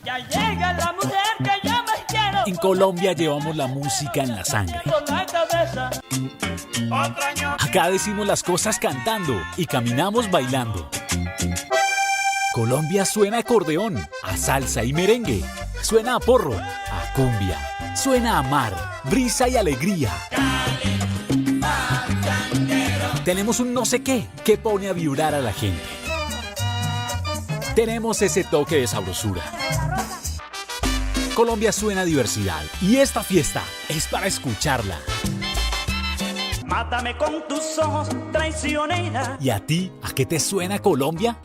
Ya llega la mujer que yo más quiero. En Colombia llevamos la música en la sangre. Con la cabeza. Acá decimos las cosas cantando y caminamos bailando. Colombia suena a acordeón, a salsa y merengue. Suena a porro, a cumbia. Suena a mar, brisa y alegría. Tenemos un no sé qué que pone a vibrar a la gente. Tenemos ese toque de sabrosura. Colombia suena a diversidad y esta fiesta es para escucharla. Mátame con tus ojos, traicionera. ¿Y a ti, a qué te suena Colombia?